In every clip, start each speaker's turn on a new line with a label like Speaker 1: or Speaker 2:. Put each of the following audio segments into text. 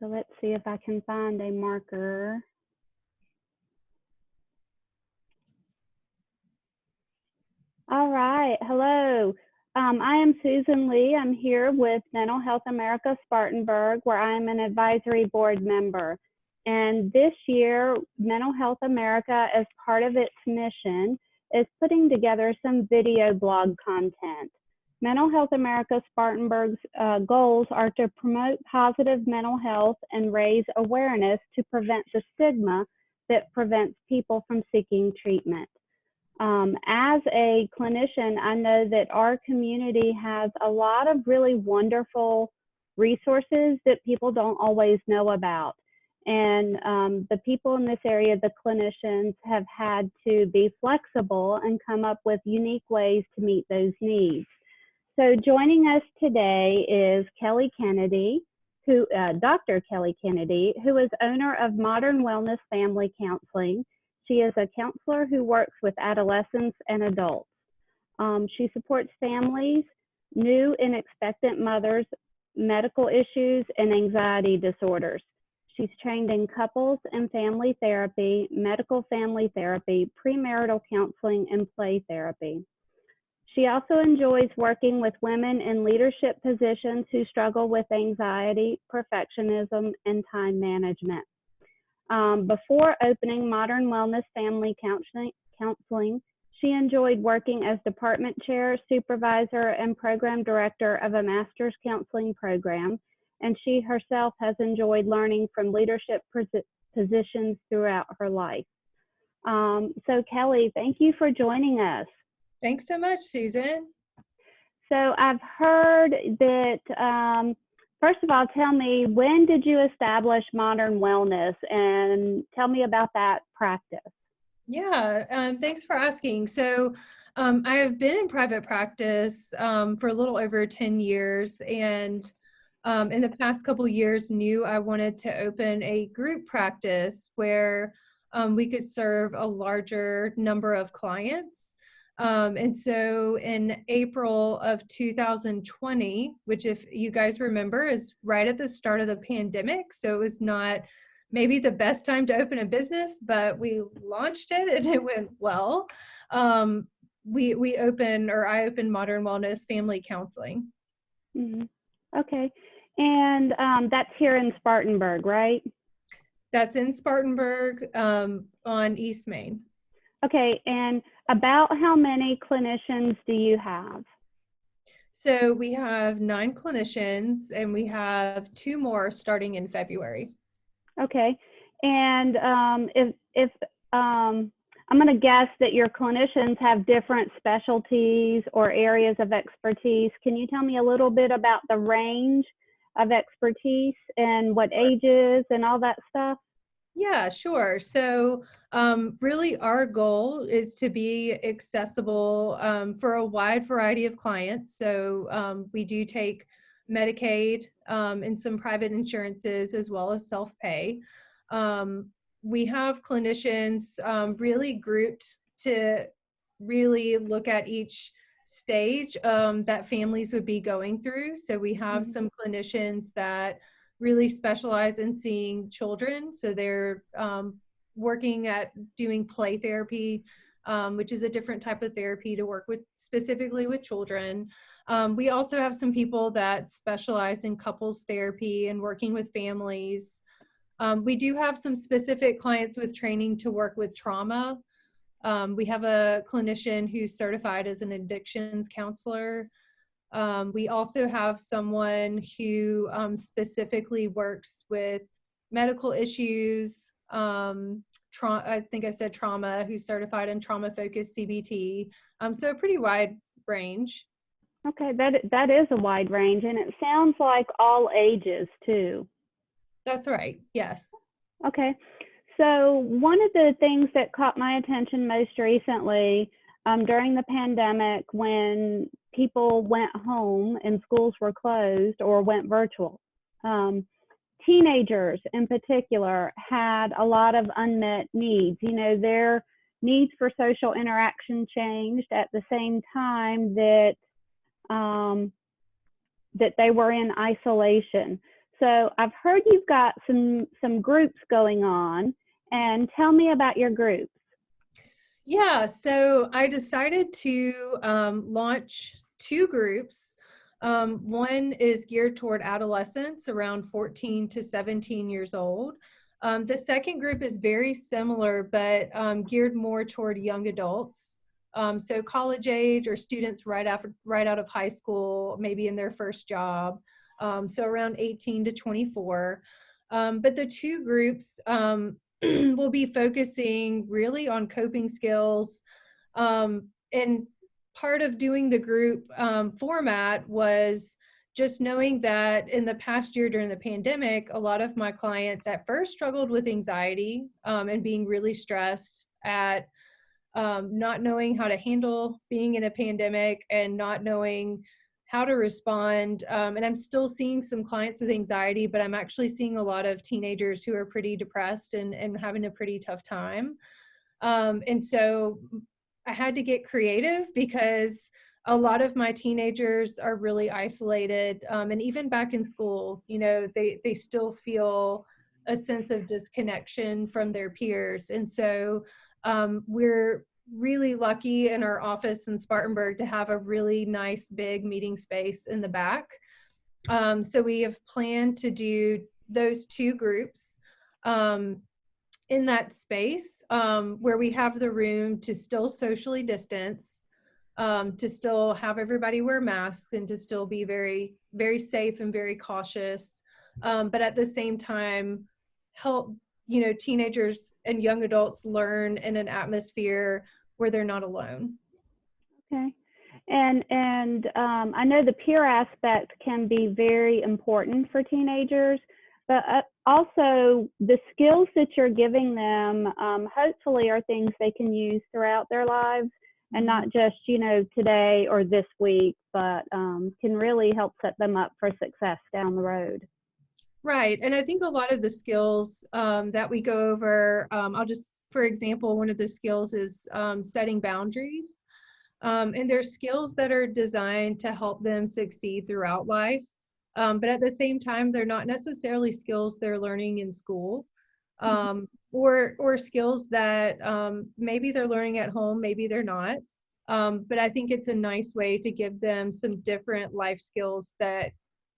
Speaker 1: So let's see if I can find a marker. All right, hello. I am Susan Lee. I'm here with Mental Health America Spartanburg, where I'm an advisory board member. And this year, Mental Health America, as part of its mission, is putting together some video blog content. Mental Health America Spartanburg's goals are to promote positive mental health and raise awareness to prevent the stigma that prevents people from seeking treatment. As a clinician, I know that our community has a lot of really wonderful resources that people don't always know about. And the people in this area, the clinicians, have had to be flexible and come up with unique ways to meet those needs. So joining us today is Kelly Kennedy, Dr. Kelly Kennedy, who is owner of Modern Wellness Family Counseling. She is a counselor who works with adolescents and adults. She supports families, new and expectant mothers, medical issues, and anxiety disorders. She's trained in couples and family therapy, medical family therapy, premarital counseling, and play therapy. She also enjoys working with women in leadership positions who struggle with anxiety, perfectionism, and time management. Before opening Modern Wellness Family Counseling, she enjoyed working as department chair, supervisor, and program director of a master's counseling program, and she herself has enjoyed learning from leadership positions throughout her life. So Kelly, thank you for joining us.
Speaker 2: Thanks so much, Susan.
Speaker 1: So I've heard that, first of all, tell me, when did you establish Modern Wellness, and tell me about that practice?
Speaker 2: Yeah, thanks for asking. So I have been in private practice for a little over 10 years, and in the past couple years knew I wanted to open a group practice where we could serve a larger number of clients. And so in April of 2020, which if you guys remember is right at the start of the pandemic, so it was not maybe the best time to open a business, but we launched it and it went well. I opened Modern Wellness Family Counseling.
Speaker 1: Mm-hmm. Okay, and that's here in Spartanburg, right?
Speaker 2: That's in Spartanburg on East Main.
Speaker 1: Okay, and about how many clinicians do you have?
Speaker 2: So we have 9 clinicians, and we have 2 more starting in February.
Speaker 1: Okay, and if I'm going to guess that your clinicians have different specialties or areas of expertise. Can you tell me a little bit about the range of expertise and what ages and all that stuff?
Speaker 2: Yeah, sure. So really our goal is to be accessible for a wide variety of clients. So we do take Medicaid and some private insurances as well as self-pay. We have clinicians really grouped to really look at each stage that families would be going through. So we have some clinicians that really specialize in seeing children. So they're working at doing play therapy, which is a different type of therapy to work with specifically with children. We also have some people that specialize in couples therapy and working with families. We do have some specific clients with training to work with trauma. We have a clinician who's certified as an addictions counselor. We also have someone who specifically works with medical issues, I think I said trauma, who's certified in trauma-focused CBT. So a pretty wide range.
Speaker 1: Okay, that is a wide range, and it sounds like all ages too.
Speaker 2: That's right, yes.
Speaker 1: Okay, so one of the things that caught my attention most recently during the pandemic, when people went home and schools were closed or went virtual, teenagers in particular had a lot of unmet needs. You know, their needs for social interaction changed at the same time that that they were in isolation. So I've heard you've got some groups going on, and tell me about your groups.
Speaker 2: Yeah, so I decided to launch two groups. One is geared toward adolescents around 14 to 17 years old. The second group is very similar, but geared more toward young adults. So college age or students right out of high school, maybe in their first job. So around 18 to 24. But the two groups will be focusing really on coping skills. And part of doing the group format was just knowing that in the past year during the pandemic, a lot of my clients at first struggled with anxiety and being really stressed at not knowing how to handle being in a pandemic and not knowing how to respond. And I'm still seeing some clients with anxiety, but I'm actually seeing a lot of teenagers who are pretty depressed and having a pretty tough time. And so I had to get creative because a lot of my teenagers are really isolated. And even back in school, you know, they still feel a sense of disconnection from their peers. And so we're really lucky in our office in Spartanburg to have a really nice big meeting space in the back. So we have planned to do those two groups in that space where we have the room to still socially distance, to still have everybody wear masks and to still be very, very safe and very cautious. But at the same time, help, you know, teenagers and young adults learn in an atmosphere where they're not alone.
Speaker 1: Okay. And I know the peer aspect can be very important for teenagers, but also the skills that you're giving them hopefully are things they can use throughout their lives and not just, you know, today or this week, but can really help set them up for success down the road.
Speaker 2: Right. And I think a lot of the skills that we go over, I'll just, for example, one of the skills is setting boundaries. And there's skills that are designed to help them succeed throughout life. But at the same time, they're not necessarily skills they're learning in school, or skills that maybe they're learning at home, maybe they're not. But I think it's a nice way to give them some different life skills that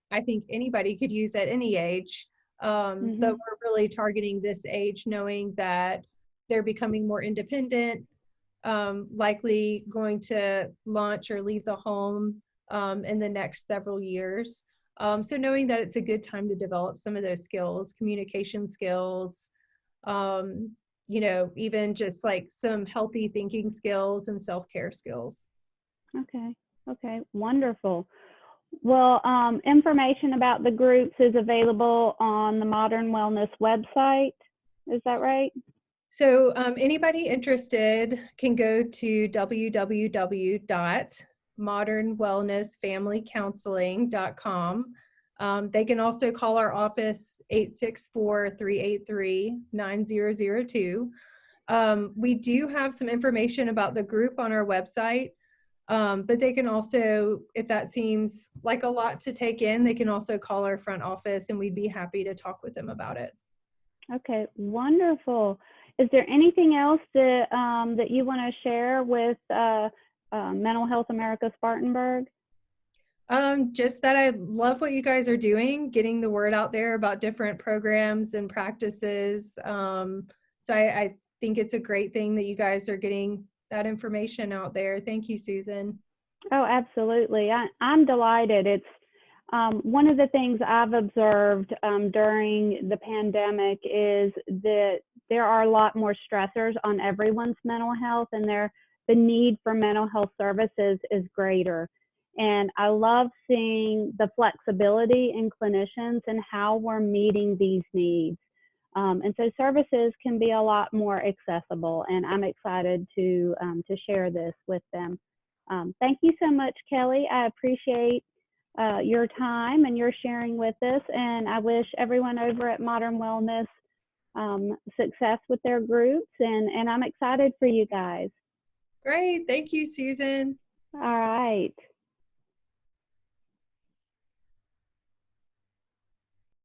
Speaker 2: I think anybody could use at any age. But we're really targeting this age, knowing that they're becoming more independent, likely going to launch or leave the home in the next several years. So knowing that it's a good time to develop some of those skills, communication skills, you know, even just like some healthy thinking skills and self-care skills.
Speaker 1: Okay. Okay. Wonderful. Well, information about the groups is available on the Modern Wellness website. Is that right?
Speaker 2: So anybody interested can go to www.modernwellnessfamilycounseling.com. They can also call our office 864-383-9002. We do have some information about the group on our website, but they can also, if that seems like a lot to take in, they can also call our front office and we'd be happy to talk with them about it.
Speaker 1: Okay, wonderful. Is there anything else that that you want to share with Mental Health America Spartanburg?
Speaker 2: Just that I love what you guys are doing, getting the word out there about different programs and practices. So I think it's a great thing that you guys are getting that information out there. Thank you, Susan.
Speaker 1: Oh, absolutely. I'm delighted. It's one of the things I've observed during the pandemic is that there are a lot more stressors on everyone's mental health, and the need for mental health services is greater. And I love seeing the flexibility in clinicians and how we're meeting these needs. And so services can be a lot more accessible, and I'm excited to share this with them. Thank you so much, Kelly. I appreciate your time and your sharing with us, and I wish everyone over at Modern Wellness success with their groups, and I'm excited for you guys.
Speaker 2: Great. Thank you, Susan.
Speaker 1: All right.